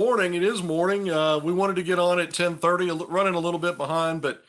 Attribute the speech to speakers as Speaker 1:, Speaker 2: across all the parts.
Speaker 1: Morning. It is morning. We wanted to get on at 10:30, running a little bit behind, but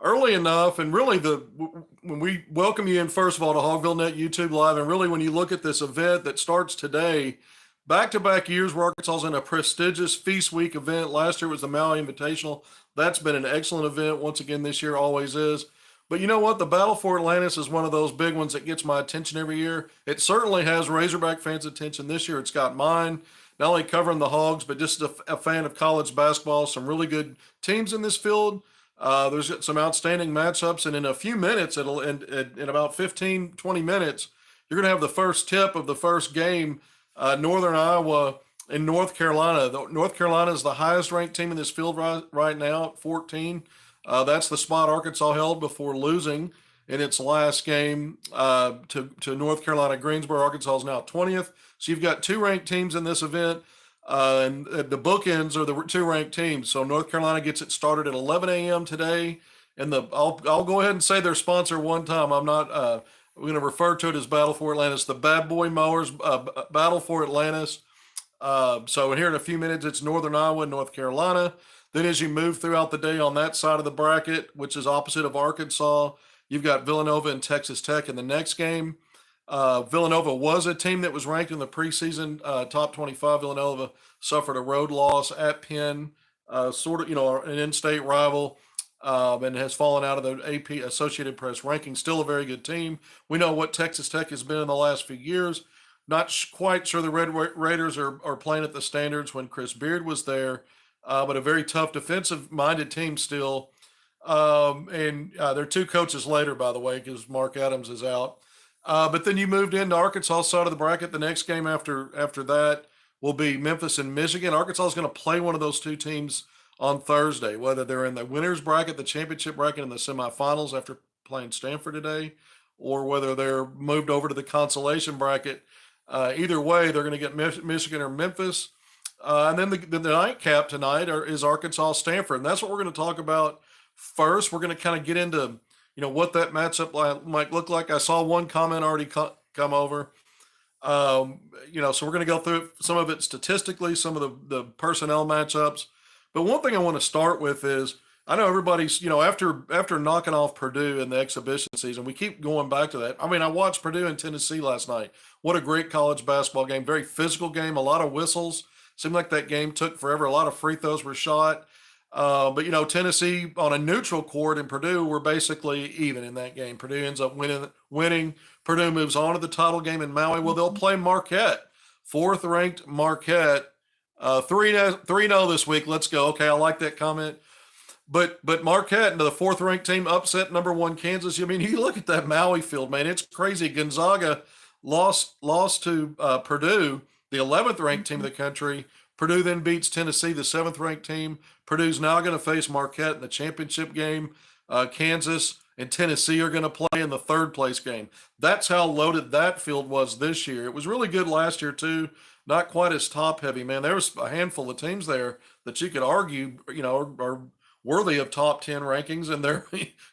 Speaker 1: early enough. And really, when we welcome you in, first of all, to HogvilleNET YouTube Live, and really when you look at this event that starts today, back-to-back years where Arkansas is in a prestigious Feast Week event. Last year was the Maui Invitational. That's been an excellent event. Once again, this year always is. But you know what? The Battle for Atlantis is one of those big ones that gets my attention every year. It certainly has Razorback fans' attention this year. It's got mine, not only covering the Hogs, but just a fan of college basketball. Some really good teams in this field. There's some outstanding matchups. And in a few minutes, in about 15, 20 minutes, you're going to have the first tip of the first game, Northern Iowa and North Carolina. North Carolina is the highest ranked team in this field right now at 14. That's the spot Arkansas held before losing in its last game to North Carolina. Greensboro, Arkansas is now 20th. So you've got two ranked teams in this event, and the bookends are the two ranked teams. So North Carolina gets it started at 11 a.m. today, and I'll go ahead and say their sponsor one time. I'm not we're going to refer to it as Battle for Atlantis, the Bad Boy Mowers Battle for Atlantis. So here in a few minutes, it's Northern Iowa and North Carolina. Then as you move throughout the day on that side of the bracket, which is opposite of Arkansas, you've got Villanova and Texas Tech in the next game. Villanova was a team that was ranked in the preseason top 25. Villanova suffered a road loss at Penn, an in-state rival, and has fallen out of the AP Associated Press ranking. Still a very good team. We know what Texas Tech has been in the last few years. Not quite sure the Red Raiders are playing at the standards when Chris Beard was there, but a very tough defensive-minded team still. They're two coaches later, by the way, because Mark Adams is out. But then you moved into Arkansas side of the bracket. The next game after that will be Memphis and Michigan. Arkansas is going to play one of those two teams on Thursday, whether they're in the winners bracket, the championship bracket, in the semifinals after playing Stanford today, or whether they're moved over to the consolation bracket. Either way, they're going to get Michigan or Memphis. And then the nightcap tonight is Arkansas Stanford. And that's what we're going to talk about first. We're going to kind of get into what that matchup might look like. I saw one comment already come over. So we're going to go through some of it statistically, some of the personnel matchups. But one thing I want to start with is, I know everybody's, after knocking off Purdue in the exhibition season, we keep going back to that. I mean, I watched Purdue and Tennessee last night. What a great college basketball game. Very physical game, a lot of whistles. Seemed like that game took forever. A lot of free throws were shot. But Tennessee on a neutral court and Purdue were basically even in that game. Purdue ends up winning. Purdue moves on to the title game in Maui. Well, they'll play Marquette, fourth-ranked Marquette, 3-0 this week. Let's go. Okay, I like that comment. But Marquette, the fourth-ranked team, upset number one Kansas. I mean, you look at that Maui field, man. It's crazy. Gonzaga lost to Purdue, the 11th-ranked team of the country. Purdue then beats Tennessee, the 7th-ranked team. Purdue's now going to face Marquette in the championship game. Kansas and Tennessee are going to play in the third-place game. That's how loaded that field was this year. It was really good last year, too. Not quite as top-heavy, man. There was a handful of teams there that you could argue, are worthy of top 10 rankings, and there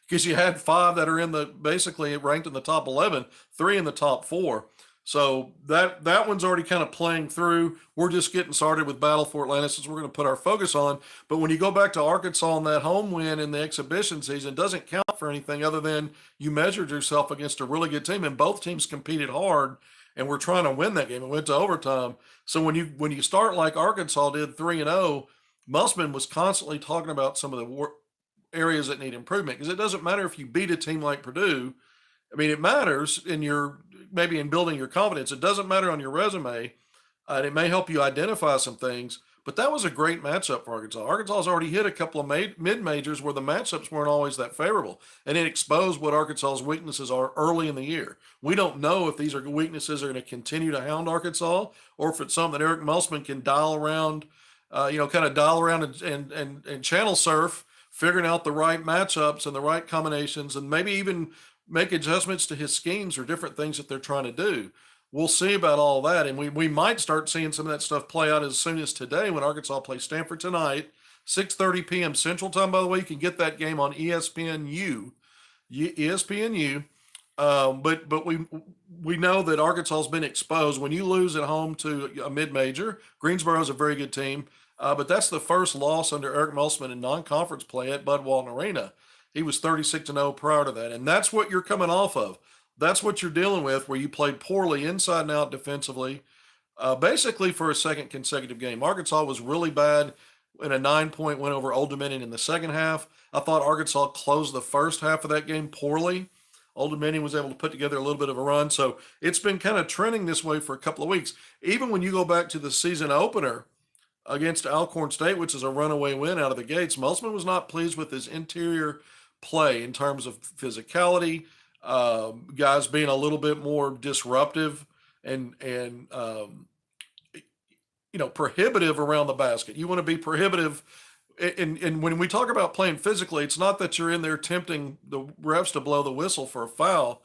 Speaker 1: because you had 5 that are basically ranked in the top 11, 3 in the top 4. So that one's already kind of playing through. We're just getting started with Battle for Atlantis, as we're going to put our focus on. But when you go back to Arkansas on that home win in the exhibition season, it doesn't count for anything other than you measured yourself against a really good team, and both teams competed hard and we're trying to win that game. It went to overtime. So when you start like Arkansas did, 3-0, Musman was constantly talking about some of the areas that need improvement, because it doesn't matter if you beat a team like Purdue. I mean, it matters maybe in building your confidence. It doesn't matter on your resume. And it may help you identify some things, but that was a great matchup for Arkansas. Arkansas's already hit a couple of mid-majors where the matchups weren't always that favorable, and it exposed what Arkansas's weaknesses are early in the year. We don't know if these weaknesses are going to continue to hound Arkansas, or if it's something that Eric Musman can dial around, and channel surf, figuring out the right matchups and the right combinations, and maybe even make adjustments to his schemes or different things that they're trying to do. We'll see about all that, and we might start seeing some of that stuff play out as soon as today when Arkansas plays Stanford tonight, 6:30 p.m. Central Time, by the way. You can get that game on ESPNU. But we know that Arkansas has been exposed. When you lose at home to a mid-major, Greensboro is a very good team. But that's the first loss under Eric Musselman in non-conference play at Bud Walton Arena. He was 36-0 prior to that, and that's what you're coming off of. That's what you're dealing with, where you played poorly inside and out defensively, basically for a second consecutive game. Arkansas was really bad in a 9-point win over Old Dominion in the second half. I thought Arkansas closed the first half of that game poorly. Old Dominion was able to put together a little bit of a run. So it's been kind of trending this way for a couple of weeks. Even when you go back to the season opener against Alcorn State, which is a runaway win out of the gates, Musselman was not pleased with his interior play in terms of physicality, guys being a little bit more disruptive and prohibitive around the basket. You want to be prohibitive. And when we talk about playing physically, it's not that you're in there tempting the refs to blow the whistle for a foul,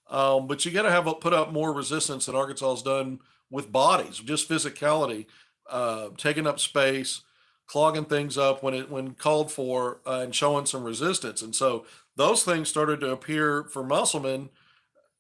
Speaker 1: but you got to put up more resistance than Arkansas has done with bodies, just physicality, taking up space, clogging things up when called for, and showing some resistance. And so those things started to appear for Musselman.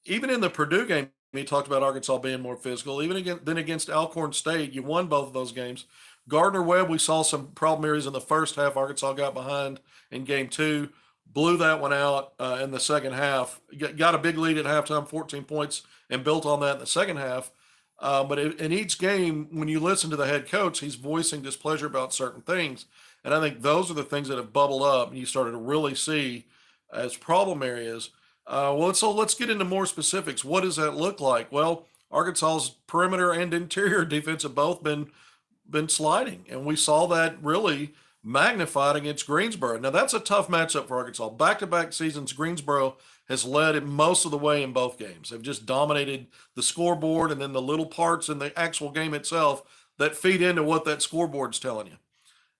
Speaker 1: Even in the Purdue game, he talked about Arkansas being more physical. Even against Alcorn State, you won both of those games. Gardner Webb, we saw some problem areas in the first half. Arkansas got behind in game 2, blew that one out in the second half. Got a big lead at halftime, 14 points, and built on that in the second half. But in each game, when you listen to the head coach, he's voicing displeasure about certain things. And I think those are the things that have bubbled up and you started to really see as problem areas. So let's get into more specifics. What does that look like? Well, Arkansas's perimeter and interior defense have both been sliding, and we saw that really magnified against Greensboro. Now, that's a tough matchup for Arkansas. Back-to-back seasons, Greensboro has led it most of the way in both games. They've just dominated the scoreboard and then the little parts in the actual game itself that feed into what that scoreboard's telling you.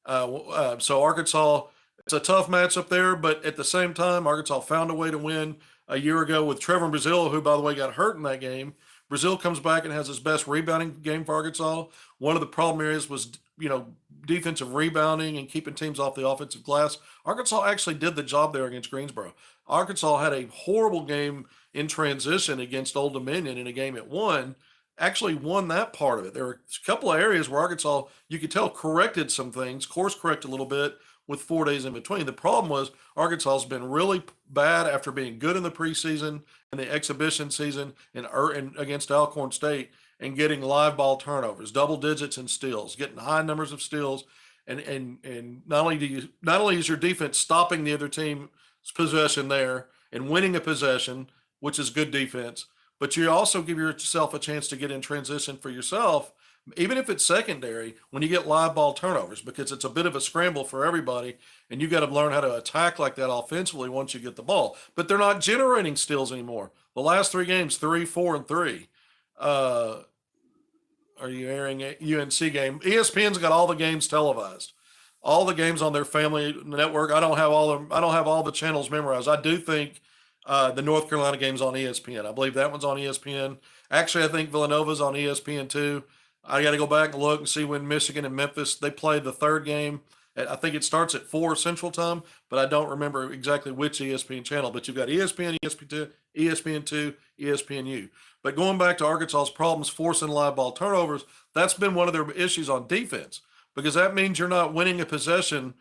Speaker 1: So Arkansas, it's a tough matchup there, but at the same time, Arkansas found a way to win a year ago with Trevor Brazile, who, by the way, got hurt in that game. Brazile comes back and has his best rebounding game for Arkansas. One of the problem areas was, defensive rebounding and keeping teams off the offensive glass. Arkansas actually did the job there against Greensboro. Arkansas had a horrible game in transition against Old Dominion in a game it won, actually won that part of it. There were a couple of areas where Arkansas, you could tell, corrected some things, course correct a little bit with 4 days in between. The problem was Arkansas has been really bad after being good in the preseason and the exhibition season and against Alcorn State and getting live ball turnovers, double digits in steals, getting high numbers of steals. And not only is your defense stopping the other team's possession there and winning a possession, which is good defense, but you also give yourself a chance to get in transition for yourself, even if it's secondary, when you get live ball turnovers, because it's a bit of a scramble for everybody, and you got to learn how to attack like that offensively once you get the ball. But they're not generating steals anymore. The last 3 games, 3, 4, and 3. Are you airing a UNC game? ESPN's got all the games televised, all the games on their family network. I don't have all the channels memorized. I do think the North Carolina game's on ESPN. I believe that one's on ESPN. Actually, I think Villanova's on ESPN too. I got to go back and look and see when Michigan and Memphis, they played the third game. I think it starts at 4 Central Time, but I don't remember exactly which ESPN channel. But you've got ESPN, ESPN2, ESPN2, ESPNU. But going back to Arkansas's problems forcing live ball turnovers, that's been one of their issues on defense, because that means you're not winning a possession.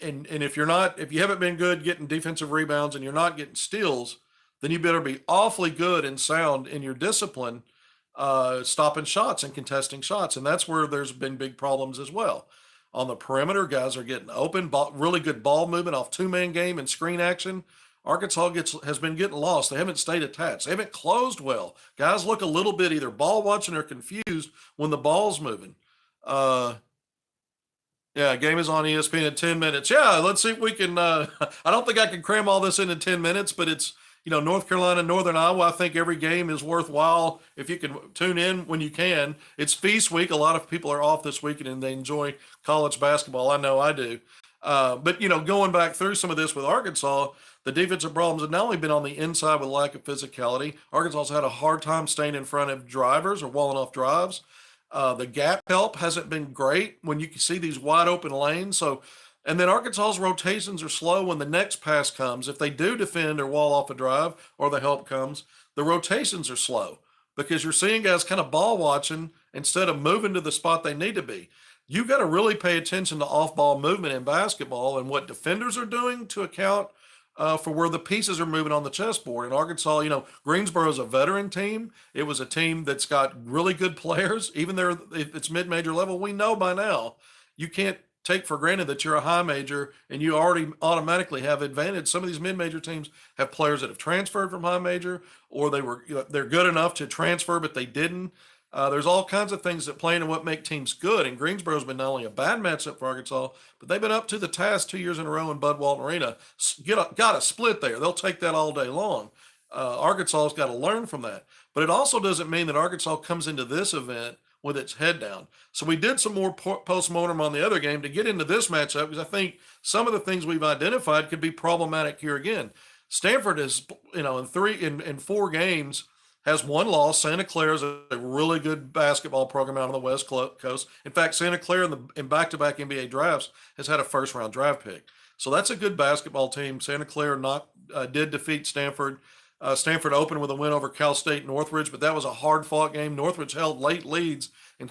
Speaker 1: And if you haven't been good getting defensive rebounds and you're not getting steals, then you better be awfully good and sound in your discipline, stopping shots and contesting shots. And that's where there's been big problems as well. On the perimeter, guys are getting open, really good ball movement off 2-man game and screen action. Arkansas has been getting lost. They haven't stayed attached. They haven't closed well. Guys look a little bit either ball watching or confused when the ball's moving. Game is on ESPN in 10 minutes. Yeah, let's see if we can I don't think I can cram all this into 10 minutes, but it's, North Carolina, Northern Iowa. I think every game is worthwhile if you can tune in when you can. It's feast week. A lot of people are off this weekend and they enjoy college basketball. I know I do. But going back through some of this with Arkansas, the defensive problems have not only been on the inside with lack of physicality. Arkansas's had a hard time staying in front of drivers or walling off drives. The gap help hasn't been great when you can see these wide open lanes. And then Arkansas's rotations are slow when the next pass comes. If they do defend or wall off a drive or the help comes, the rotations are slow because you're seeing guys kind of ball watching instead of moving to the spot they need to be. you got to really pay attention to off-ball movement in basketball and what defenders are doing to account for where the pieces are moving on the chessboard. In Arkansas, Greensboro is a veteran team. It was a team that's got really good players, even though it's mid-major level. We know by now you can't take for granted that you're a high major and you already automatically have advantage. Some of these mid-major teams have players that have transferred from high major, or they're good enough to transfer, but they didn't. There's all kinds of things that play into what make teams good. And Greensboro's been not only a bad matchup for Arkansas, but they've been up to the task 2 years in a row in Bud Walton Arena. Got a split there. They'll take that all day long. Arkansas's got to learn from that. But it also doesn't mean that Arkansas comes into this event with its head down. So we did some more post-mortem on the other game to get into this matchup, because I think some of the things we've identified could be problematic here again. Stanford is, in 4 games, has one loss. Santa Clara is a really good basketball program out on the West Coast. In fact, Santa Clara in back-to-back NBA drafts has had a first-round draft pick. So that's a good basketball team. Santa Clara did defeat Stanford. Stanford opened with a win over Cal State Northridge, but that was a hard-fought game. Northridge held late leads, and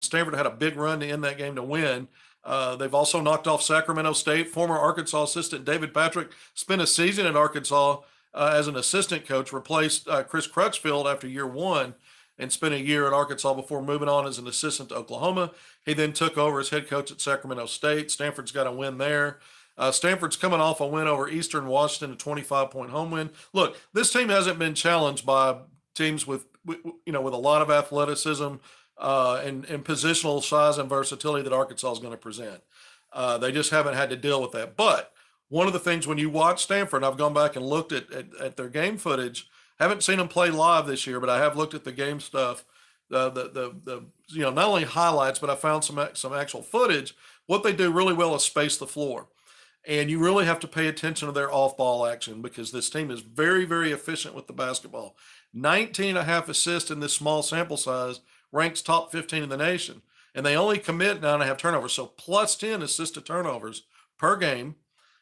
Speaker 1: Stanford had a big run to end that game to win. They've also knocked off Sacramento State. Former Arkansas assistant David Patrick spent a season at Arkansas as an assistant coach, replaced Chris Crutchfield after year 1, and spent a year at Arkansas before moving on as an assistant to Oklahoma. He then took over as head coach at Sacramento State. Stanford's got a win there. Stanford's coming off a win over Eastern Washington, a 25-point home win. Look, this team hasn't been challenged by teams with a lot of athleticism and positional size and versatility that Arkansas is going to present. They just haven't had to deal with that. But one of the things when you watch Stanford, I've gone back and looked at their game footage. Haven't seen them play live this year, but I have looked at the game stuff. Not only highlights, but I found some actual footage. What they do really well is space the floor. And you really have to pay attention to their off-ball action, because this team is very, very efficient with the basketball. 19.5 assists in this small sample size ranks top 15 in the nation. And they only commit 9.5 turnovers. So plus 10 assist to turnovers per game.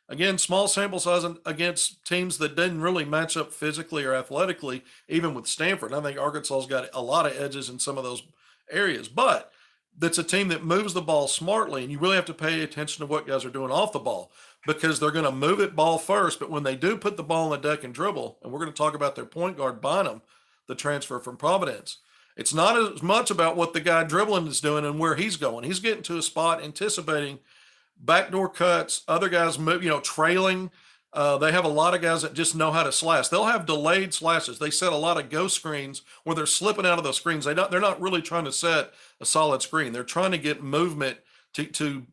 Speaker 1: Again, small sample size against teams that didn't really match up physically or athletically, even with Stanford. I think Arkansas's got a lot of edges in some of those areas. But that's a team that moves the ball smartly, and you really have to pay attention to what guys are doing off the ball, because they're going to move it ball first. But when they do put the ball on the deck and dribble, and we're going to talk about their point guard, Bynum, the transfer from Providence, it's not as much about what the guy dribbling is doing and where he's going. He's getting to a spot, anticipating backdoor cuts, other guys move, trailing. They have a lot of guys that just know how to slash. They'll have delayed slashes. They set a lot of ghost screens where they're slipping out of those screens. They're not really trying to set a solid screen. They're trying to get movement to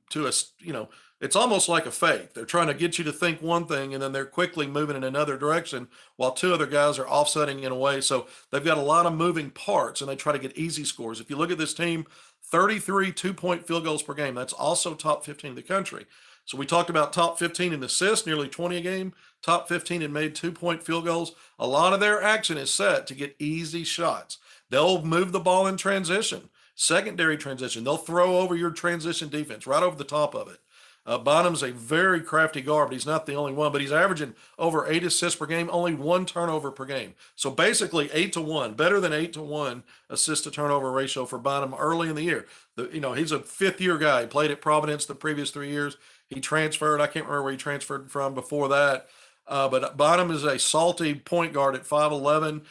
Speaker 1: it's almost like a fake. They're trying to get you to think one thing, and then they're quickly moving in another direction while 2 other guys are offsetting in a way. So they've got a lot of moving parts, and they try to get easy scores. If you look at this team, 33 2-point field goals per game. That's also top 15 in the country. So we talked about top 15 in assists, nearly 20 a game, top 15 in made 2-point field goals. A lot of their action is set to get easy shots. They'll move the ball in transition, secondary transition. They'll throw over your transition defense, right over the top of it. Bynum's a very crafty guard, but he's not the only one. But he's averaging over 8 assists per game, only 1 turnover per game. So basically 8-to-1, better than 8-to-1 assist to turnover ratio for Bynum early in the year. He's a 5th-year guy. He played at Providence the previous 3 years. He transferred. I can't remember where he transferred from before that. But Bynum is a salty point guard at 5'11".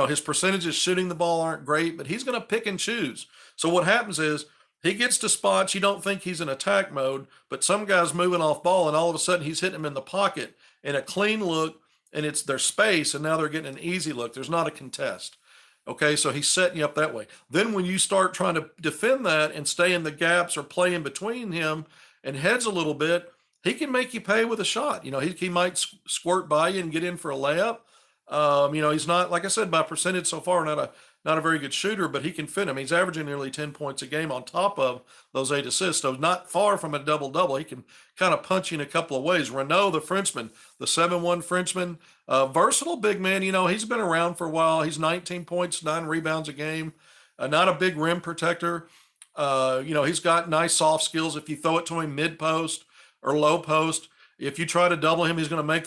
Speaker 1: His percentages shooting the ball aren't great, but he's going to pick and choose. So what happens is, he gets to spots you don't think he's in attack mode, but some guy's moving off ball, and all of a sudden he's hitting him in the pocket in a clean look, and it's their space, and now they're getting an easy look. There's not a contest. Okay, so he's setting you up that way. Then when you start trying to defend that and stay in the gaps or play in between him and heads a little bit, he can make you pay with a shot. He might squirt by you and get in for a layup. He's not, like I said, by percentage so far, not a very good shooter, but he can fit him. He's averaging nearly 10 points a game on top of those 8 assists. So not far from a double-double. He can kind of punch you in a couple of ways. Renaud, the Frenchman, the 7'1" Frenchman, versatile big man. He's been around for a while. He's 19 points, 9 rebounds a game. Not a big rim protector. He's got nice soft skills. If you throw it to him mid-post or low post, if you try to double him, he's going to make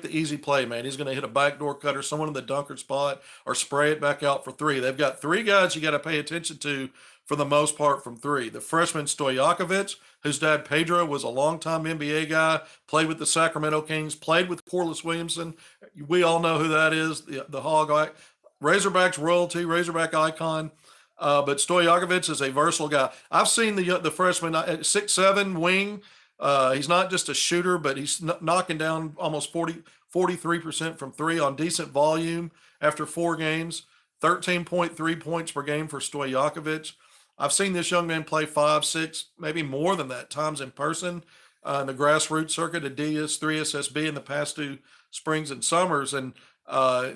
Speaker 1: the easy play, man. He's going to hit a backdoor cut or someone in the dunker spot or spray it back out for 3. They've got 3 guys you got to pay attention to for the most part from three. The freshman Stojakovic, whose dad Pedro was a longtime NBA guy, played with the Sacramento Kings, played with Corliss Williamson. We all know who that is, the Hog, Razorbacks royalty, Razorback icon. But Stojakovic is a versatile guy. I've seen the freshman at 6'7" wing. He's not just a shooter, but he's knocking down almost 43% from three on decent volume after 4 games. 13.3 points per game for Stojakovic. I've seen this young man play 5, 6, maybe more than that times in person in the grassroots circuit at DS3 SSB in the past 2 springs and summers. And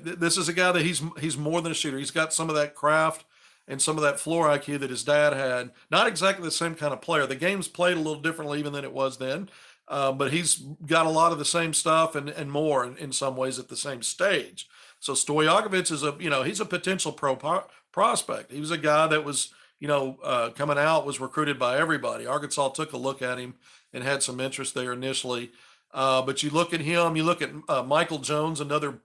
Speaker 1: this is a guy that he's more than a shooter. He's got some of that craft and some of that floor IQ that his dad had. Not exactly the same kind of player. The game's played a little differently even than it was then, but he's got a lot of the same stuff and more in some ways at the same stage. So Stojakovic is he's a potential prospect. He was a guy that was, coming out, was recruited by everybody. Arkansas took a look at him and had some interest there initially. But you look at him, you look at Michael Jones, another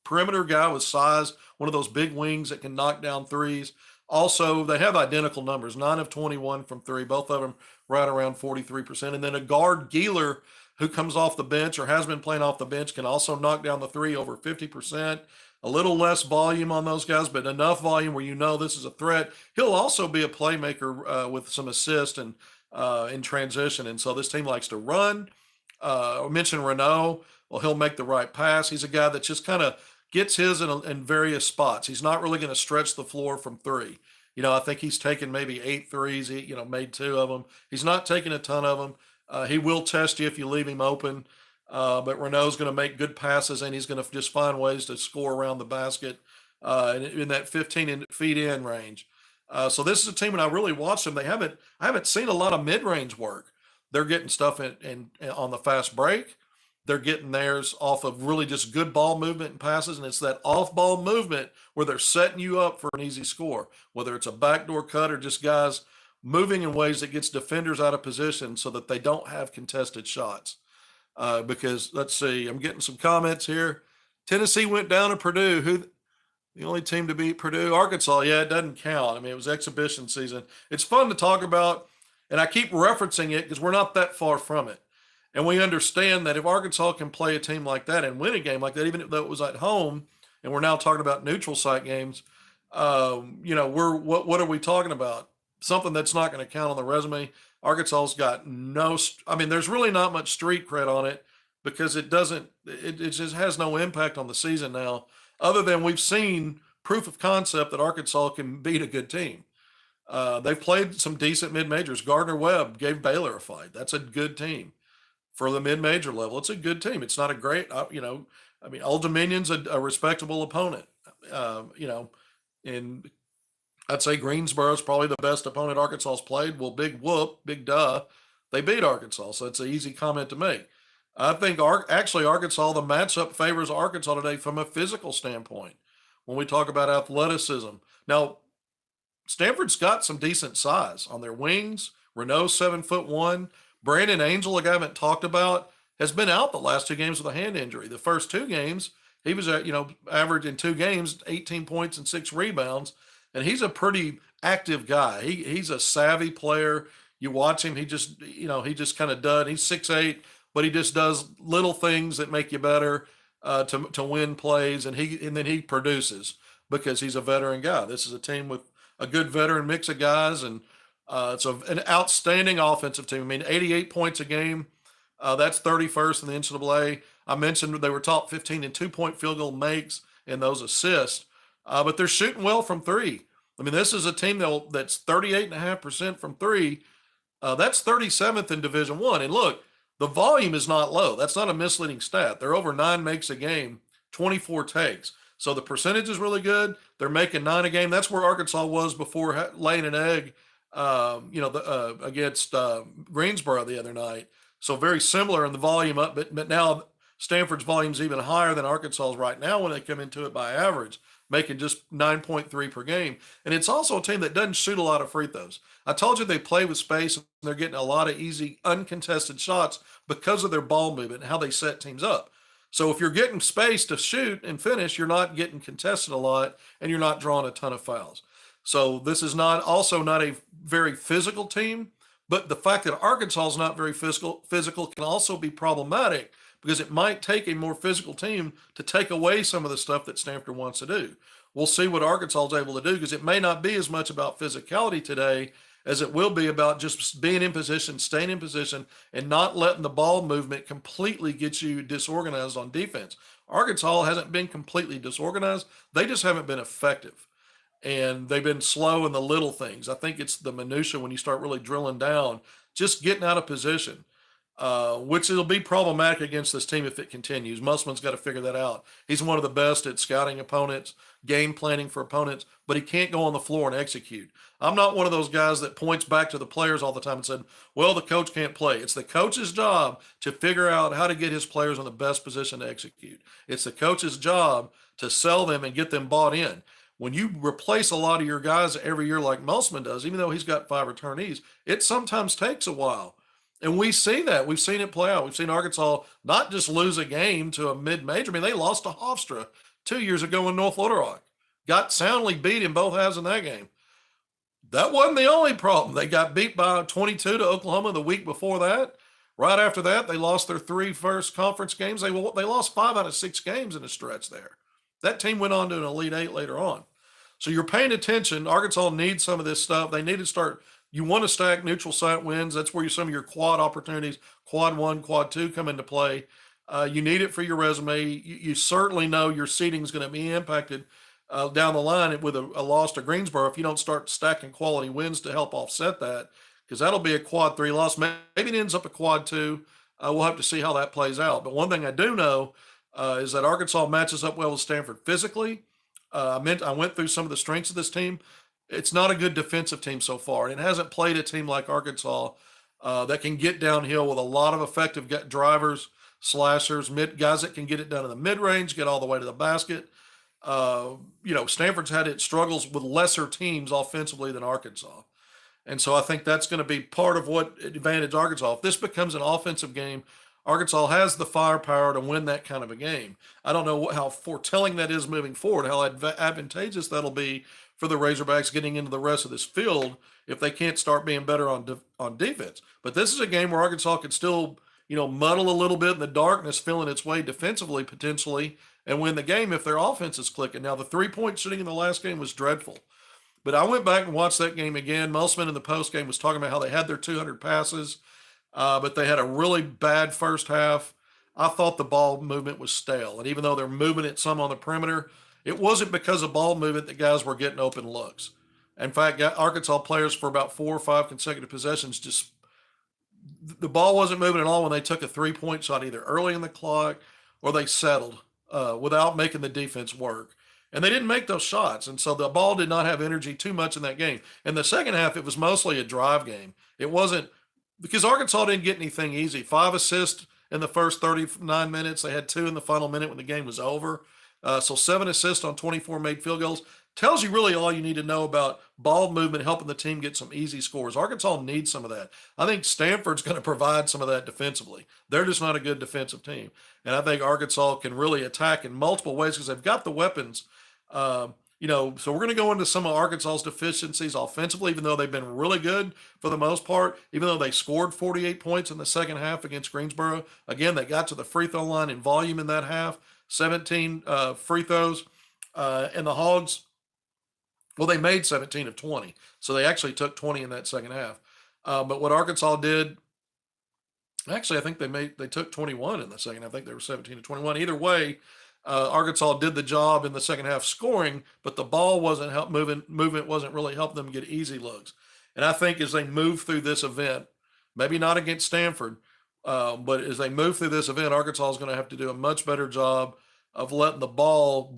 Speaker 1: perimeter guy with size, one of those big wings that can knock down threes. Also, they have identical numbers, 9 of 21 from three, both of them right around 43%. And then a guard, Geeler, who comes off the bench or has been playing off the bench, can also knock down the three over 50%. A little less volume on those guys, but enough volume where this is a threat. He'll also be a playmaker with some assist and in transition. And so this team likes to run. I mentioned Renault. Well, he'll make the right pass. He's a guy that just kind of gets his in various spots. He's not really going to stretch the floor from three. I think he's taken maybe 8 threes. He, made 2 of them. He's not taking a ton of them. He will test you if you leave him open. But Renault's going to make good passes, and he's going to just find ways to score around the basket in that 15 feet in range. So this is a team, when I really watched them, I haven't seen a lot of mid-range work. They're getting stuff in on the fast break. They're getting theirs off of really just good ball movement and passes, and it's that off-ball movement where they're setting you up for an easy score, whether it's a backdoor cut or just guys moving in ways that gets defenders out of position so that they don't have contested shots. Because let's see, I'm getting some comments here. Tennessee went down to Purdue. Who the only team to beat Purdue? Arkansas. Yeah, it doesn't count. I mean, it was exhibition season. It's fun to talk about, and I keep referencing it because we're not that far from it. And we understand that if Arkansas can play a team like that and win a game like that, even though it was at home, and we're now talking about neutral site games, what are we talking about? Something that's not going to count on the resume. Arkansas's got there's really not much street cred on it because it just has no impact on the season now, other than we've seen proof of concept that Arkansas can beat a good team. They've played some decent mid-majors. Gardner-Webb gave Baylor a fight. That's a good team. For the mid-major level, it's a good team. It's not a great, Old Dominion's a respectable opponent, and I'd say Greensboro's probably the best opponent Arkansas's played. Well, big whoop, big duh. They beat Arkansas, so it's an easy comment to make. I think Arkansas, the matchup favors Arkansas today from a physical standpoint when we talk about athleticism. Now, Stanford's got some decent size on their wings. Renault, 7'1". Brandon Angel, a guy I haven't talked about, has been out the last 2 games with a hand injury. The first 2 games, he was average in 2 games, 18 points and 6 rebounds. And he's a pretty active guy. He's a savvy player. You watch him, he just kind of does. He's 6'8", but he just does little things that make you better to win plays, and then he produces because he's a veteran guy. This is a team with a good veteran mix of guys, and it's an outstanding offensive team. I mean, 88 points a game. That's 31st in the NCAA. I mentioned they were top 15 in 2-point field goal makes and those assists. But they're shooting well from three. I mean, this is a team that's 38.5% from three. That's 37th in Division I. And look, the volume is not low. That's not a misleading stat. They're over 9 makes a game, 24 takes. So the percentage is really good. They're making 9 a game. That's where Arkansas was before laying an egg, against Greensboro the other night. So very similar in the volume up, but now Stanford's volume is even higher than Arkansas's right now when they come into it by average, making just 9.3 per game. And it's also a team that doesn't shoot a lot of free throws. I told you they play with space, and they're getting a lot of easy, uncontested shots because of their ball movement and how they set teams up. So if you're getting space to shoot and finish, you're not getting contested a lot, and you're not drawing a ton of fouls. So this is not a very physical team, but the fact that Arkansas is not very physical can also be problematic because it might take a more physical team to take away some of the stuff that Stanford wants to do. We'll see what Arkansas is able to do because it may not be as much about physicality today as it will be about just being in position, staying in position, and not letting the ball movement completely get you disorganized on defense. Arkansas hasn't been completely disorganized. They just haven't been effective. And they've been slow in the little things. I think it's the minutia when you start really drilling down, just getting out of position, which it'll be problematic against this team if it continues. Musselman's got to figure that out. He's one of the best at scouting opponents, game planning for opponents, but he can't go on the floor and execute. I'm not one of those guys that points back to the players all the time and said, well, the coach can't play. It's the coach's job to figure out how to get his players in the best position to execute. It's the coach's job to sell them and get them bought in. When you replace a lot of your guys every year like Musselman does, even though he's got 5 returnees, it sometimes takes a while. And we see that. We've seen it play out. We've seen Arkansas not just lose a game to a mid-major. I mean, they lost to Hofstra 2 years ago in North Little Rock. Got soundly beat in both halves in that game. That wasn't the only problem. They got beat by 22 to Oklahoma the week before that. Right after that, they lost their 3 first conference games. They lost 5 out of 6 games in a stretch there. That team went on to an Elite Eight later on. So you're paying attention. Arkansas needs some of this stuff. They need to start. You want to stack neutral site wins. That's where some of your quad opportunities, quad 1, quad 2 come into play. You need it for your resume. You certainly know your seeding is going to be impacted down the line with a loss to Greensboro if you don't start stacking quality wins to help offset that, because that'll be a quad 3 loss. Maybe it ends up a quad 2. We'll have to see how that plays out. But one thing I do know is that Arkansas matches up well with Stanford physically. I went through some of the strengths of this team. It's not a good defensive team so far. And it hasn't played a team like Arkansas that can get downhill with a lot of effective drivers, slashers, guys that can get it done in the mid-range, get all the way to the basket. Stanford's had its struggles with lesser teams offensively than Arkansas. And so I think that's going to be part of what advantage Arkansas. If this becomes an offensive game, Arkansas has the firepower to win that kind of a game. I don't know how foretelling that is moving forward, how advantageous that'll be for the Razorbacks getting into the rest of this field if they can't start being better on defense. But this is a game where Arkansas could still, muddle a little bit in the darkness, feeling its way defensively potentially, and win the game if their offense is clicking. Now, the 3-point shooting in the last game was dreadful. But I went back and watched that game again. Musselman in the post game was talking about how they had their 200 passes, but they had a really bad first half. I thought the ball movement was stale. And even though they're moving it some on the perimeter, it wasn't because of ball movement that guys were getting open looks. In fact, Arkansas players for about 4 or 5 consecutive possessions, just the ball wasn't moving at all when they took a 3-point shot either early in the clock or they settled without making the defense work. And they didn't make those shots. And so the ball did not have energy too much in that game. In the second half, it was mostly a drive game. It wasn't because Arkansas didn't get anything easy. 5 assists in the first 39 minutes. They had 2 in the final minute when the game was over. So 7 assists on 24 made field goals. Tells you really all you need to know about ball movement, helping the team get some easy scores. Arkansas needs some of that. I think Stanford's going to provide some of that defensively. They're just not a good defensive team. And I think Arkansas can really attack in multiple ways because they've got the weapons. So we're going to go into some of Arkansas's deficiencies offensively, even though they've been really good for the most part, even though they scored 48 points in the second half against Greensboro. Again, they got to the free throw line in volume in that half, 17 free throws. And the Hogs, well, they made 17 of 20. So they actually took 20 in that second half. But what Arkansas did, actually, I think they took 21 in the second half. I think they were 17 to 21. Either way, Arkansas did the job in the second half scoring, but the ball wasn't movement wasn't really helping them get easy looks. And I think as they move through this event, maybe not against Stanford, but as they move through this event, Arkansas is going to have to do a much better job of letting the ball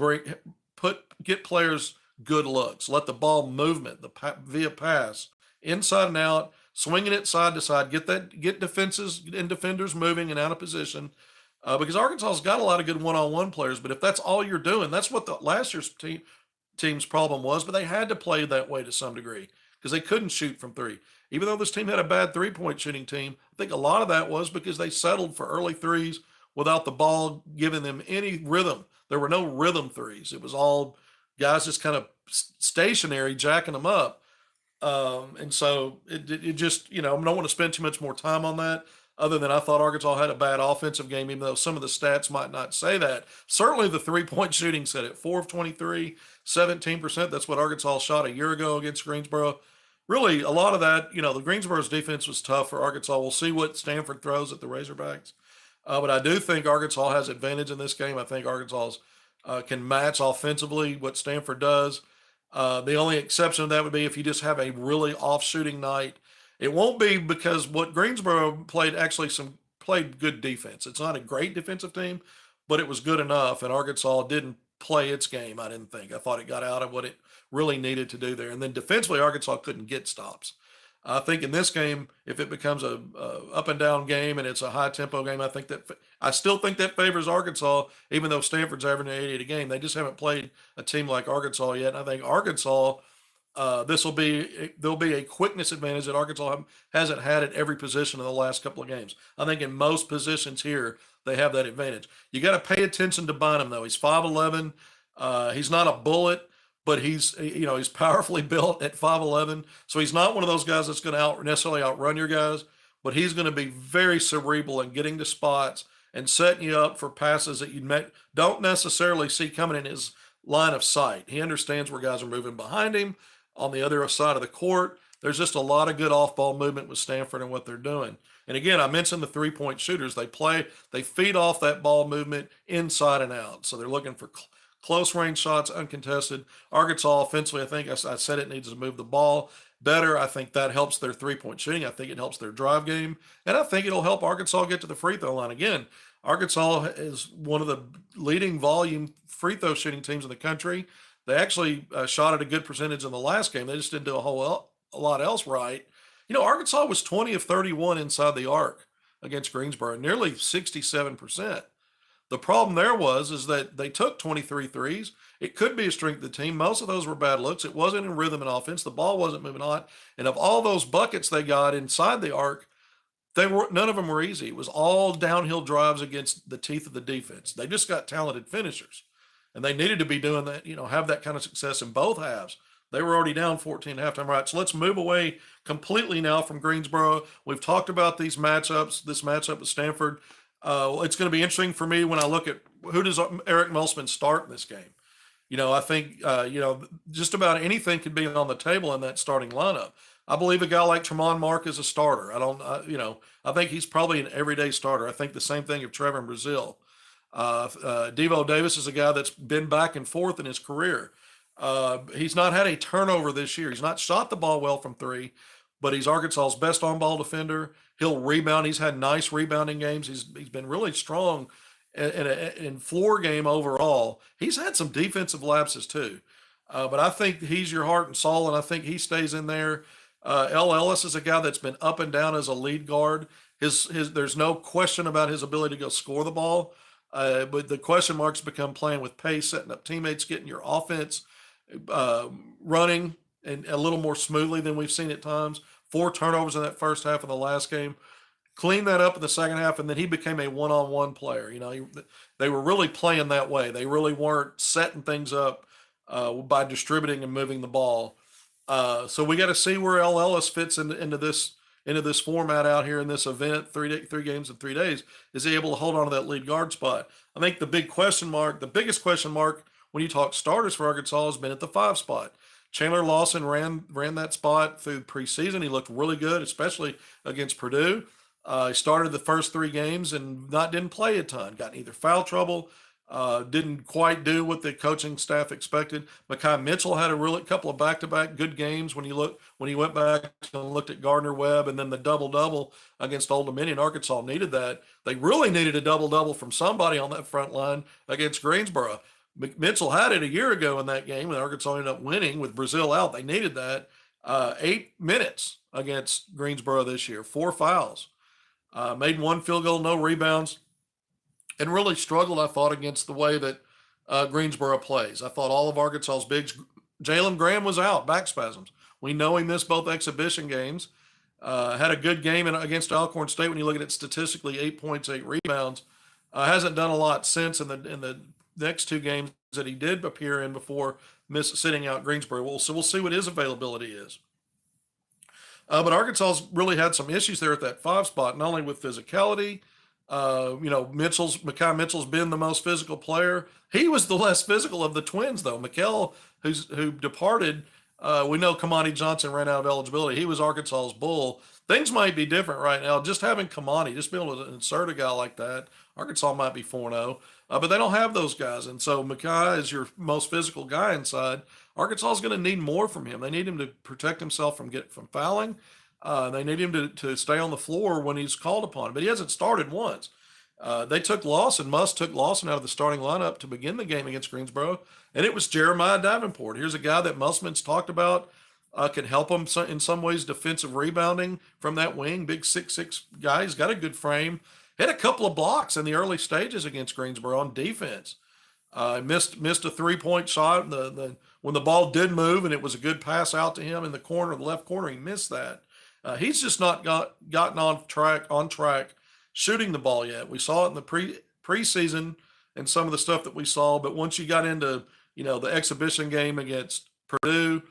Speaker 1: get players good looks, let the ball movement, via pass, inside and out, swinging it side to side, get defenses and defenders moving and out of position. Because Arkansas's got a lot of good one-on-one players, but if that's all you're doing, that's what the last year's team's problem was, but they had to play that way to some degree because they couldn't shoot from 3. Even though this team had a bad 3-point shooting team, I think a lot of that was because they settled for early threes without the ball giving them any rhythm. There were no rhythm threes. It was all guys just kind of stationary, jacking them up. And so it just, I don't want to spend too much more time on that, other than I thought Arkansas had a bad offensive game, even though some of the stats might not say that. Certainly the 3-point shooting said it. 4 of 23, 17%. That's what Arkansas shot a year ago against Greensboro. Really, a lot of that, the Greensboro's defense was tough for Arkansas. We'll see what Stanford throws at the Razorbacks. But I do think Arkansas has advantage in this game. I think Arkansas can match offensively what Stanford does. The only exception to that would be if you just have a really off shooting night. It won't be, because what Greensboro played actually played good defense. It's not a great defensive team, but it was good enough. And Arkansas didn't play its game. I didn't think. I thought it got out of what it really needed to do there. And then defensively, Arkansas couldn't get stops. I think in this game, if it becomes a up and down game and it's a high tempo game, I still think that favors Arkansas, even though Stanford's averaging 88 a game. They just haven't played a team like Arkansas yet. And I think Arkansas, there'll be a quickness advantage that Arkansas hasn't had at every position in the last couple of games. I think in most positions here, they have that advantage. You got to pay attention to Bynum, though. He's 5'11". He's not a bullet, but he's powerfully built at 5'11". So he's not one of those guys that's going to necessarily outrun your guys, but he's going to be very cerebral in getting to spots and setting you up for passes that you don't necessarily see coming in his line of sight. He understands where guys are moving behind him on the other side of the court. There's just a lot of good off-ball movement with Stanford and what they're doing. And again, I mentioned the 3-point shooters. They feed off that ball movement inside and out. So they're looking for close range shots, uncontested. Arkansas offensively, I think I said it needs to move the ball better. I think that helps their 3-point shooting. I think it helps their drive game. And I think it'll help Arkansas get to the free throw line. Again, Arkansas is one of the leading volume free throw shooting teams in the country. They actually shot at a good percentage in the last game. They just didn't do a lot else right. Arkansas was 20 of 31 inside the arc against Greensboro, nearly 67%. The problem there is that they took 23 threes. It could be a strength of the team. Most of those were bad looks. It wasn't in rhythm and offense. The ball wasn't moving hot. And of all those buckets they got inside the arc, none of them were easy. It was all downhill drives against the teeth of the defense. They just got talented finishers. And they needed to be doing that, have that kind of success in both halves. They were already down 14 at halftime. Right, so let's move away completely now from Greensboro. We've talked about these matchups, this matchup with Stanford. It's going to be interesting for me when I look at who does Eric Melsman start in this game. I think, just about anything could be on the table in that starting lineup. I believe a guy like Tremont Mark is a starter. I think he's probably an everyday starter. I think the same thing of Trevor in Brazil. Devo Davis is a guy that's been back and forth in his career. He's not had a turnover this year. He's not shot the ball well from three, but he's Arkansas's best on-ball defender. He'll rebound. He's had nice rebounding games. He's been really strong in floor game overall. He's had some defensive lapses too, but I think he's your heart and soul, and I think he stays in there. L. Ellis is a guy that's been up and down as a lead guard. There's no question about his ability to go score the ball. But the question marks become playing with pace, setting up teammates, getting your offense running and a little more smoothly than we've seen at times. 4 turnovers in that first half of the last game. Clean that up in the second half, and then he became a one-on-one player. They were really playing that way. They really weren't setting things up by distributing and moving the ball. So we got to see where L. Ellis fits into this format out here in this event, three games in 3 days. Is he able to hold on to that lead guard spot? I think the biggest question mark when you talk starters for Arkansas has been at the 5 spot. Chandler Lawson ran that spot through preseason. He looked really good, especially against Purdue. He started the first 3 games and didn't play a ton. Got in either foul trouble, didn't quite do what the coaching staff expected. Mekhi Mitchell had a couple of back-to-back good games when he went back and looked at Gardner Webb, and then the double-double against Old Dominion. Arkansas needed that. They really needed a double-double from somebody on that front line against Greensboro. Mitchell had it a year ago in that game, and Arkansas ended up winning with Brazil out. They needed that. 8 minutes against Greensboro this year, 4 fouls. Made 1 field goal, no rebounds, and really struggled, I thought, against the way that Greensboro plays. I thought all of Arkansas's bigs, Jalen Graham was out, back spasms. We know he missed both exhibition games. Had a good game against Alcorn State when you look at it statistically, 8 points, 8 rebounds. Hasn't done a lot since in the next 2 games that he did appear in before sitting out Greensboro. So we'll see what his availability is. But Arkansas's really had some issues there at that 5 spot, not only with physicality. Mekhi Mitchell's been the most physical player. He was the less physical of the twins, though. Mikel, who departed, we know Kamani Johnson ran out of eligibility. He was Arkansas's bull. Things might be different right now. Just having Kamani, just being able to insert a guy like that, Arkansas might be 4-0. But they don't have those guys. And so Mekhi is your most physical guy inside. Arkansas is going to need more from him. They need him to protect himself from fouling. They need him to stay on the floor when he's called upon. But he hasn't started once. They took Lawson. Musk took Lawson out of the starting lineup to begin the game against Greensboro. And it was Jeremiah Davenport. Here's a guy that Musselman's talked about. Can help him in some ways defensive rebounding from that wing. Big 6'6" guy. He's got a good frame. Hit a couple of blocks in the early stages against Greensboro on defense. Missed a 3-point shot. When the ball did move and it was a good pass out to him in the left corner, he missed that. He's just not gotten on track shooting the ball yet. We saw it in the preseason and some of the stuff that we saw, but once you got into the exhibition game against Purdue,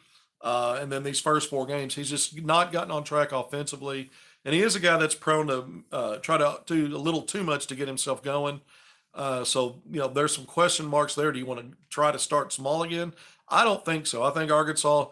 Speaker 1: and then these first 4 games, he's just not gotten on track offensively. And he is a guy that's prone to try to do a little too much to get himself going. So there's some question marks there. Do you want to try to start small again? I don't think so. I think Arkansas,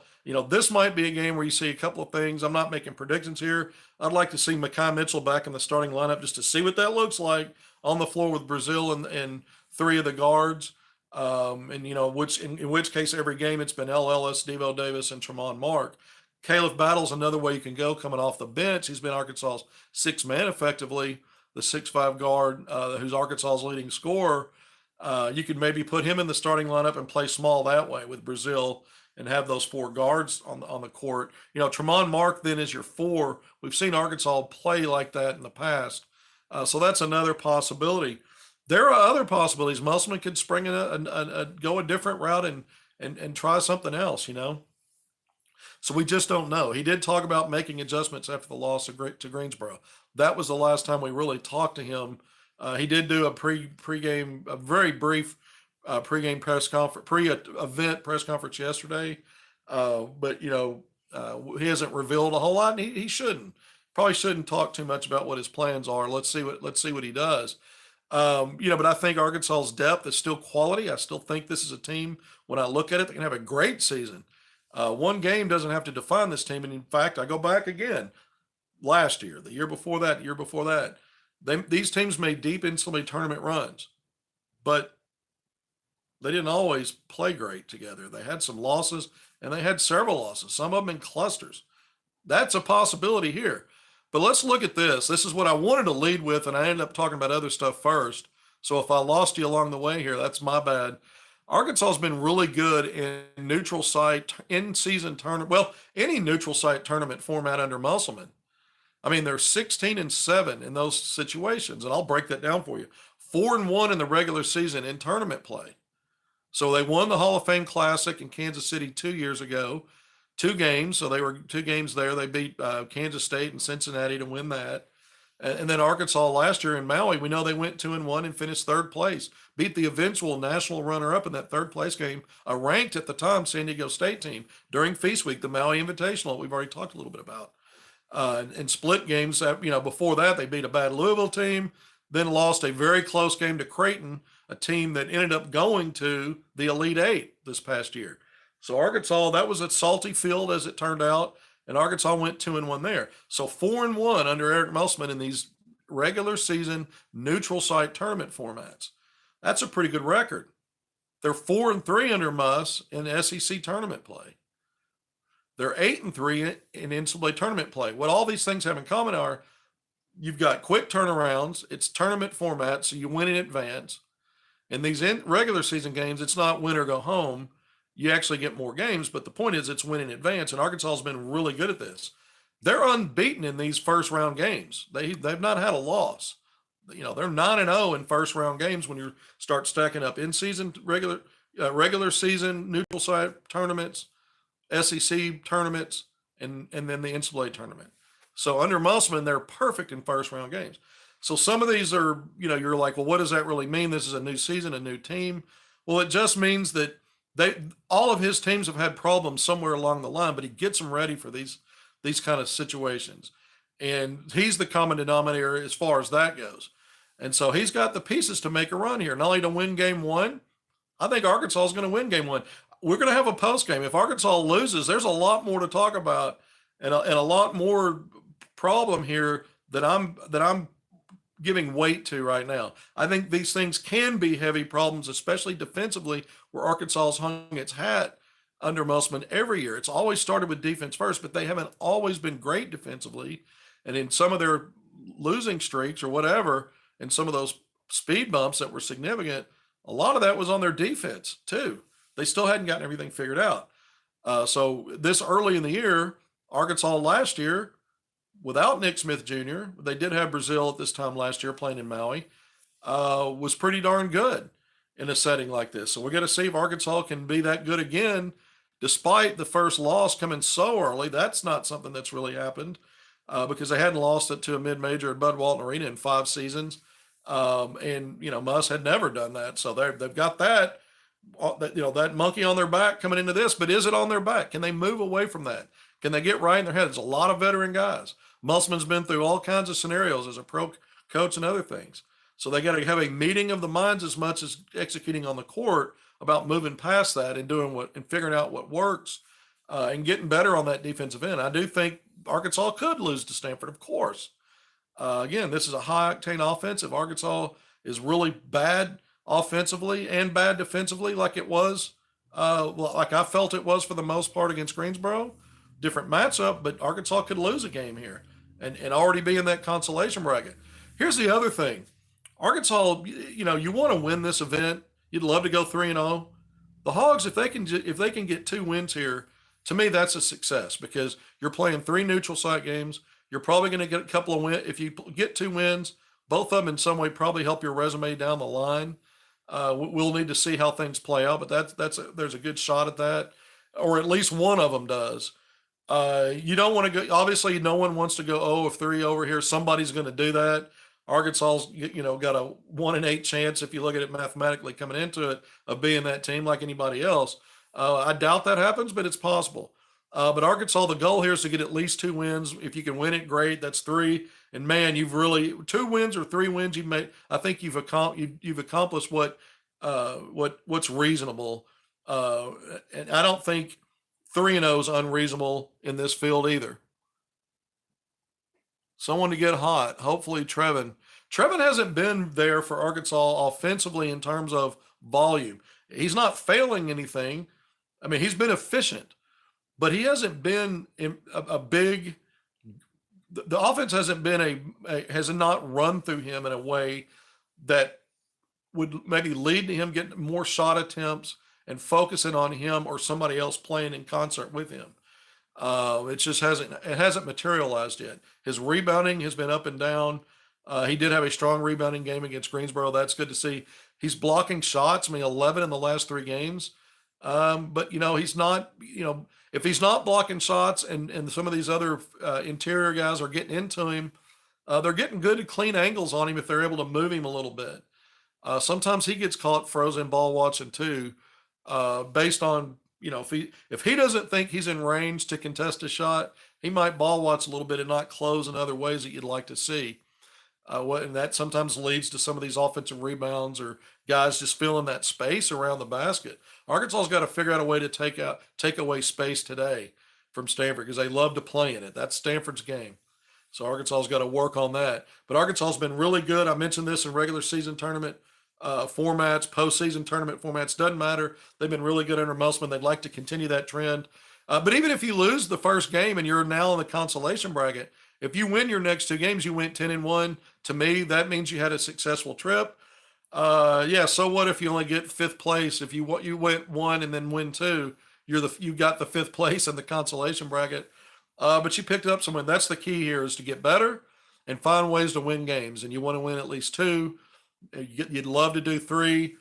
Speaker 1: this might be a game where you see a couple of things. I'm not making predictions here. I'd like to see Mekhi Mitchell back in the starting lineup just to see what that looks like on the floor with Brazile and 3 of the guards. In which case every game it's been L. Ellis, Devo Davis, and Tremont Mark. Caleb Battle's another way you can go coming off the bench. He's been Arkansas's 6th man effectively, the 6'5" guard who's Arkansas's leading scorer. You could maybe put him in the starting lineup and play small that way with Brazile and have those 4 guards on the court. Tremont Mark then is your 4. We've seen Arkansas play like that in the past. So that's another possibility. There are other possibilities. Musselman could spring go a different route and try something else, So we just don't know. He did talk about making adjustments after the loss to Greensboro. That was the last time we really talked to him. He did do a very brief pregame press conference, pre-event press conference yesterday. But he hasn't revealed a whole lot, and he shouldn't. Probably shouldn't talk too much about what his plans are. Let's see what he does. But I think Arkansas's depth is still quality. I still think this is a team, when I look at it, they can have a great season. One game doesn't have to define this team. And in fact, I go back again, last year, the year before that, these teams made deep NCAA tournament runs, but they didn't always play great together. They had some losses, and they had several losses, some of them in clusters. That's a possibility here. But let's look at this. This is what I wanted to lead with, and I ended up talking about other stuff first. So if I lost you along the way here, that's my bad. Arkansas has been really good in neutral site, in-season tournament. Well, any neutral site tournament format under Musselman. I mean, they're 16-7 in those situations, and I'll break that down for you. 4-1 in the regular season in tournament play. So they won the Hall of Fame Classic in Kansas City 2 years ago. 2 games, so they were 2 games there. They beat Kansas State and Cincinnati to win that. And then Arkansas last year in Maui, we know they went 2-1 and finished 3rd place. Beat the eventual national runner-up in that 3rd place game, a ranked at the time San Diego State team during Feast Week, the Maui Invitational we've already talked a little bit about. And split games, before that they beat a bad Louisville team, then lost a very close game to Creighton, a team that ended up going to the Elite 8 this past year. So Arkansas, that was a salty field as it turned out, and Arkansas went 2-1 there. So 4-1 under Eric Musselman in these regular season neutral site tournament formats. That's a pretty good record. They're 4-3 under Muss in SEC tournament play. They're 8-3 in NCAA tournament play. What all these things have in common are you've got quick turnarounds. It's tournament format, so you win in advance. In these regular season games, it's not win or go home. You actually get more games, but the point is it's win in advance, and Arkansas has been really good at this. They're unbeaten in these first-round games. They've not had a loss. They're 9-0 in first-round games when you start stacking up in-season, regular season, neutral site tournaments, SEC tournaments, and then the NCAA tournament. So under Musselman, they're perfect in first-round games. So some of these are, you're like, well, what does that really mean? This is a new season, a new team. Well, it just means that all of his teams have had problems somewhere along the line, but he gets them ready for these kind of situations. And he's the common denominator as far as that goes. And so he's got the pieces to make a run here, not only to win game one. I think Arkansas is going to win game one. We're going to have a post game. If Arkansas loses, there's a lot more to talk about, and a lot more problem here that I'm giving weight to right now. I think these things can be heavy problems, especially defensively, where Arkansas has hung its hat under Musselman every year. It's always started with defense first, but they haven't always been great defensively. And in some of their losing streaks or whatever, and some of those speed bumps that were significant, a lot of that was on their defense too. They still hadn't gotten everything figured out. So this early in the year, Arkansas last year, without Nick Smith Jr., they did have Brazil at this time last year playing in Maui, was pretty darn good in a setting like this. So we're going to see if Arkansas can be that good again, despite the first loss coming so early. That's not something that's really happened because they hadn't lost it to a mid-major at Bud Walton Arena in 5 seasons. And, Muss had never done that. So they've got that monkey on their back coming into this. But is it on their back? Can they move away from that? Can they get right in their head? There's a lot of veteran guys. Musselman's been through all kinds of scenarios as a pro coach and other things. So they got to have a meeting of the minds as much as executing on the court about moving past that and figuring out what works and getting better on that defensive end. I do think Arkansas could lose to Stanford, of course. Again, this is a high octane offense. If Arkansas is really bad offensively and bad defensively, like it was, like I felt it was for the most part against Greensboro, different matchup, but Arkansas could lose a game here and already be in that consolation bracket. Here's the other thing. Arkansas, you want to win this event. You'd love to go 3-0. The Hogs, if they can get 2 wins here, to me, that's a success because you're playing 3 neutral site games. You're probably going to get a couple of wins. If you get 2 wins, both of them in some way probably help your resume down the line. We'll need to see how things play out, but there's a good shot at that, or at least one of them does. You don't want to go. Obviously, no one wants to go 0-3 over here. Somebody's going to do that. Arkansas's got a 1 in 8 chance, if you look at it mathematically coming into it, of being that team like anybody else. I doubt that happens, but it's possible. But Arkansas, the goal here is to get at least 2 wins. If you can win it, great. That's 3. And man, you've really 2 wins or 3 wins. I think you've accomplished what's reasonable. And I don't think 3-0 is unreasonable in this field either. Someone to get hot. Hopefully, Trevin. Trevin hasn't been there for Arkansas offensively in terms of volume. He's not failing anything. I mean, he's been efficient. But he hasn't been a big. The offense hasn't been has not run through him in a way that would maybe lead to him getting more shot attempts and focusing on him or somebody else playing in concert with him. It just hasn't materialized yet. His rebounding has been up and down. He did have a strong rebounding game against Greensboro. That's good to see. He's blocking shots. I mean, 11 in the last 3 games. But he's not. If he's not blocking shots and some of these other interior guys are getting into him, they're getting good clean angles on him if they're able to move him a little bit. Sometimes he gets caught frozen ball watching too, based on, if he doesn't think he's in range to contest a shot, he might ball watch a little bit and not close in other ways that you'd like to see. And that sometimes leads to some of these offensive rebounds or guys just filling that space around the basket. Arkansas's got to figure out a way to take away space today from Stanford because they love to play in it. That's Stanford's game. So Arkansas's got to work on that. But Arkansas's been really good. I mentioned this in regular season tournament formats, postseason tournament formats. Doesn't matter. They've been really good under Musselman. They'd like to continue that trend. But even if you lose the first game and you're now in the consolation bracket, if you win your next 2 games, you went 10-1. To me, that means you had a successful trip. So what if you only get 5th place? If you went 1 and then win 2, you got the 5th place in the consolation bracket. But you picked up some win. That's the key here, is to get better and find ways to win games. And you want to win at least 2. You'd love to do 3.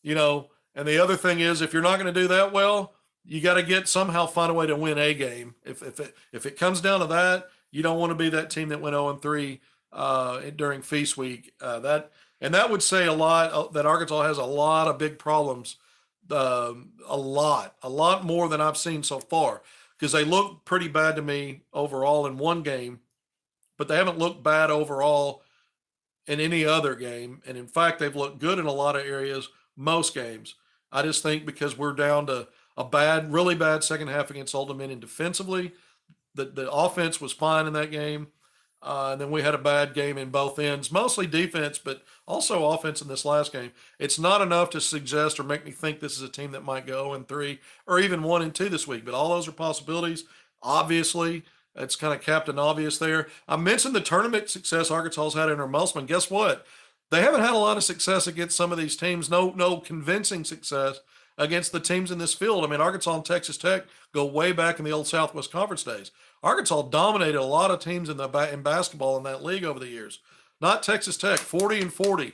Speaker 1: And the other thing is, if you're not going to do that well, you got to somehow find a way to win a game. If it comes down to that, you don't want to be that team that went 0-3 during Feast Week. That would say a lot that Arkansas has a lot of big problems a lot more than I've seen so far, because they look pretty bad to me overall in one game, but they haven't looked bad overall in any other game. And in fact, they've looked good in a lot of areas, most games. I just think because we're down to a really bad second half against Old Dominion defensively, the offense was fine in that game. And then we had a bad game in both ends, mostly defense, but also offense in this last game. It's not enough to suggest or make me think this is a team that might go 0-3 or even 1-2 this week. But all those are possibilities. Obviously, it's kind of Captain Obvious there. I mentioned the tournament success Arkansas's had in their Musselman. Guess what? They haven't had a lot of success against some of these teams. No convincing success against the teams in this field. I mean, Arkansas and Texas Tech go way back in the old Southwest Conference days. Arkansas dominated a lot of teams in basketball in that league over the years. Not Texas Tech, 40-40.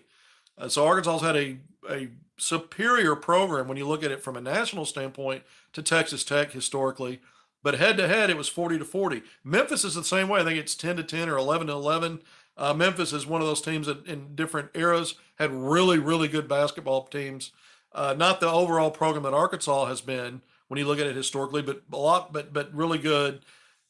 Speaker 1: So Arkansas's had a superior program when you look at it from a national standpoint to Texas Tech historically. But head-to-head, it was 40-40. Memphis is the same way. I think it's 10-10 or 11-11. Memphis is one of those teams that in different eras had really, really good basketball teams. Not the overall program that Arkansas has been when you look at it historically, but really good.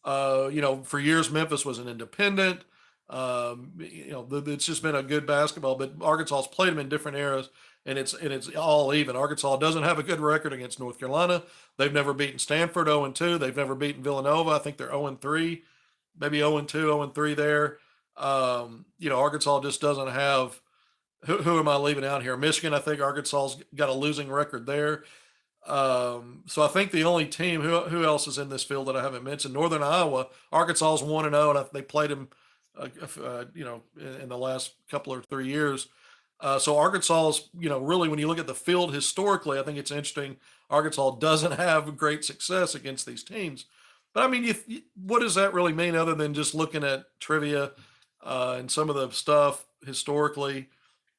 Speaker 1: For years, Memphis was an independent. It's just been a good basketball, but Arkansas's played them in different eras, and it's all even. Arkansas doesn't have a good record against North Carolina. They've never beaten Stanford 0-2. They've never beaten Villanova. I think they're 0-3, maybe 0-2, 0-3 there. Arkansas just doesn't have. Who am I leaving out here? Michigan. I think Arkansas's got a losing record there. So I think the only team who else is in this field that I haven't mentioned, Northern Iowa. Arkansas's 1-0, and they played them, in the last couple or 3 years. So Arkansas's, really when you look at the field historically, I think it's interesting. Arkansas doesn't have great success against these teams, but I mean, what does that really mean other than just looking at trivia and some of the stuff historically?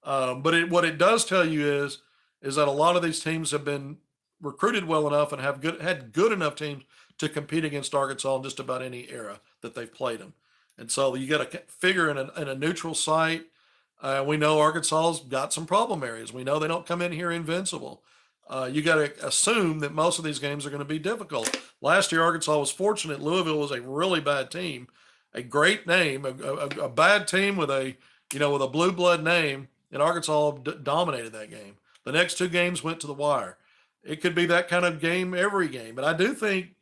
Speaker 1: But what it does tell you is that a lot of these teams have been recruited well enough and had good enough teams to compete against Arkansas in just about any era that they've played them. And so you got to figure in a neutral site. We know Arkansas's got some problem areas. We know they don't come in here invincible. You got to assume that most of these games are going to be difficult. Last year, Arkansas was fortunate. Louisville was a really bad team, a great name, a bad team with a blue blood name, and Arkansas dominated that game. The next two games went to the wire. It could be that kind of game every game. But I do think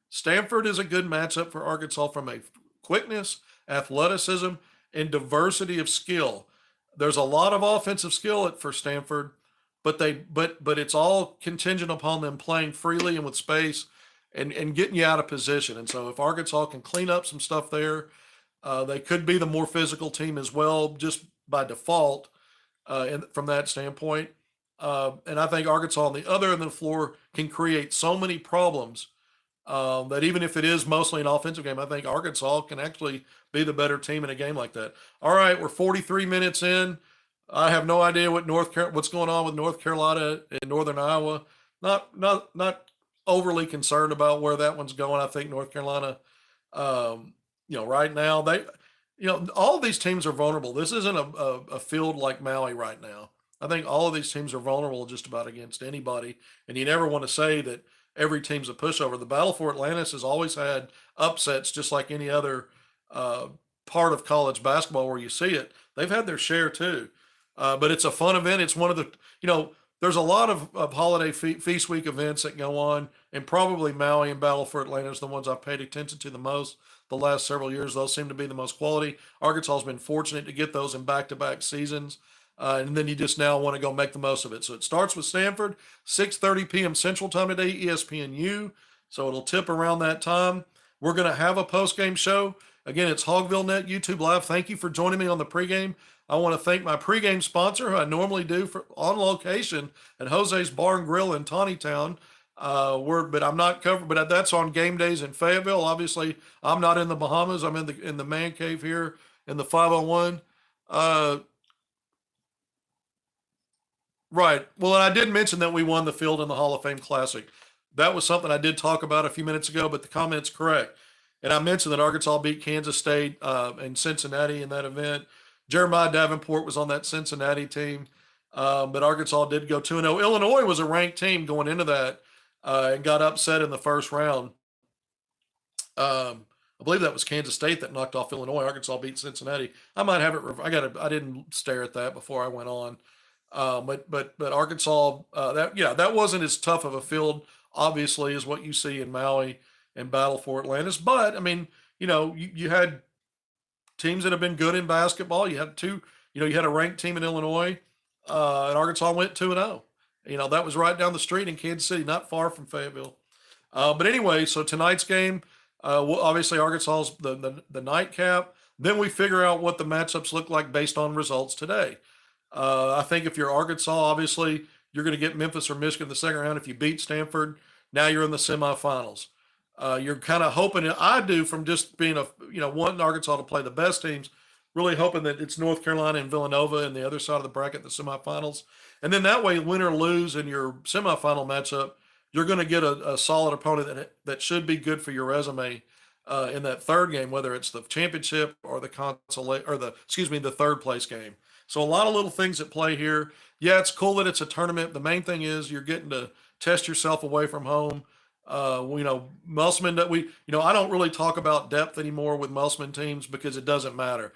Speaker 1: Stanford is a good matchup for Arkansas from a quickness, athleticism, and diversity of skill. There's a lot of offensive skill for Stanford, but it's all contingent upon them playing freely and with space and getting you out of position. And so if Arkansas can clean up some stuff there, they could be the more physical team as well, just by default, from that standpoint. And I think Arkansas on the other end of the floor can create so many problems that even if it is mostly an offensive game, I think Arkansas can actually be the better team in a game like that. All right, we're 43 minutes in. I have no idea what's going on with North Carolina and Northern Iowa. Not overly concerned about where that one's going. I think North Carolina, right now all of these teams are vulnerable. This isn't a field like Maui right now. I think all of these teams are vulnerable just about against anybody, and you never want to say that every team's a pushover. The battle for Atlantis has always had upsets, just like any other part of college basketball where you see it. They've had their share too, but it's a fun event. It's one of the, there's a lot of holiday feast week events that go on, and probably Maui and Battle for Atlantis are the ones I've paid attention to the most the last several years. Those seem to be the most quality. Arkansas has been fortunate to get those in back-to-back seasons. And then you just now want to go make the most of it. So it starts with Stanford, 6:30 p.m. Central Time today, ESPNU. So it'll tip around that time. We're going to have a post-game show. Again, it's HogvilleNET YouTube Live. Thank you for joining me on the pregame. I want to thank my pregame sponsor, who I normally do on location at Jose's Bar and Grill in Tawnytown. But I'm not covered. But that's on game days in Fayetteville. Obviously, I'm not in the Bahamas. I'm in the man cave here in the 501. Right. Well, and I did mention that we won the Field in the Hall of Fame Classic. That was something I did talk about a few minutes ago, but the comment's correct. And I mentioned that Arkansas beat Kansas State and Cincinnati in that event. Jeremiah Davenport was on that Cincinnati team. But Arkansas did go 2-0. Illinois was a ranked team going into that and got upset in the first round. I believe that was Kansas State that knocked off Illinois. Arkansas beat Cincinnati. I might have it. I didn't stare at that before I went on. But Arkansas, that wasn't as tough of a field, obviously, as what you see in Maui and Battle for Atlantis. But I mean, you had teams that have been good in basketball. You had you had a ranked team in Illinois, and Arkansas went 2-0. That was right down the street in Kansas City, not far from Fayetteville. But anyway, so tonight's game, obviously Arkansas's the nightcap. Then we figure out what the matchups look like based on results today. I think if you're Arkansas, obviously you're going to get Memphis or Michigan in the second round. If you beat Stanford, now you're in the semifinals. You're kind of hoping, I do, from just being wanting Arkansas to play the best teams, really hoping that it's North Carolina and Villanova in the other side of the bracket, the semifinals. And then that way, win or lose in your semifinal matchup, you're going to get a solid opponent that should be good for your resume in that third game, whether it's the championship or the the third place game. So a lot of little things at play here. Yeah, it's cool that it's a tournament. The main thing is you're getting to test yourself away from home. Musselman, I don't really talk about depth anymore with Musselman teams because it doesn't matter.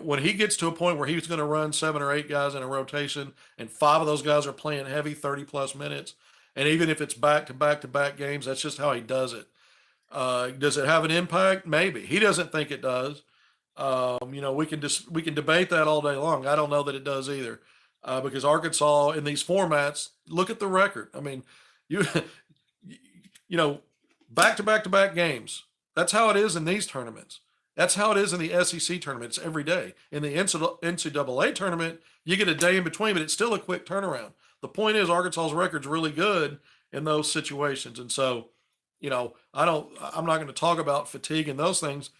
Speaker 1: When he gets to a point where he's going to run 7 or 8 guys in a rotation and 5 of those guys are playing heavy 30 plus minutes, and even if it's back to back to back games, that's just how he does it. Does it have an impact? Maybe. He doesn't think it does. We can debate that all day long. I don't know that it does either, because Arkansas in these formats, look at the record. I mean, back to back to back games. That's how it is in these tournaments. That's how it is in the SEC tournament. It's every day. In the NCAA tournament, you get a day in between, but it's still a quick turnaround. The point is Arkansas's record's really good in those situations. And so, I'm not going to talk about fatigue and those things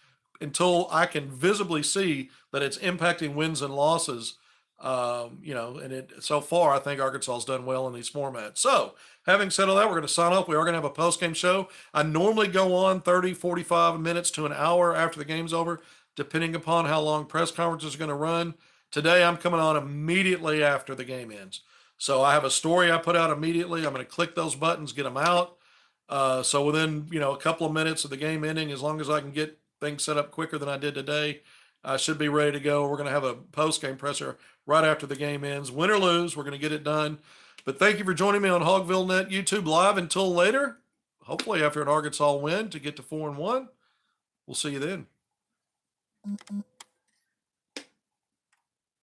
Speaker 1: until I can visibly see that it's impacting wins and losses. So far, I think Arkansas has done well in these formats. So having said all that, we're going to sign off. We are going to have a post-game show. I normally go on 30, 45 minutes to an hour after the game's over, depending upon how long press conferences are going to run. Today, I'm coming on immediately after the game ends. So I have a story I put out immediately. I'm going to click those buttons, get them out. So within, a couple of minutes of the game ending, as long as I can get things set up quicker than I did today, I should be ready to go. We're going to have a post-game presser right after the game ends. Win or lose, we're going to get it done. But thank you for joining me on HogvilleNET YouTube Live. Until later, hopefully after an Arkansas win to get to 4-1. We'll see you then.